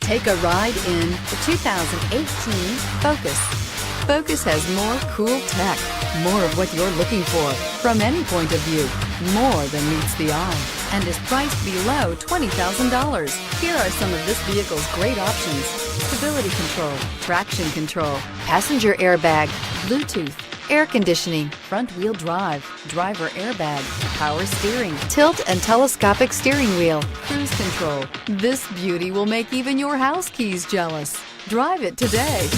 Take a ride in the 2018 Focus. Focus has more cool tech, more of what you're looking for from any point of view, more than meets the eye, and is priced below $20,000. Here are some of this vehicle's great options: stability control, traction control, passenger airbag, Bluetooth, air conditioning, front-wheel drive, driver airbag, power steering, tilt and telescopic steering wheel, cruise control. This beauty will make even your house keys jealous. Drive it today.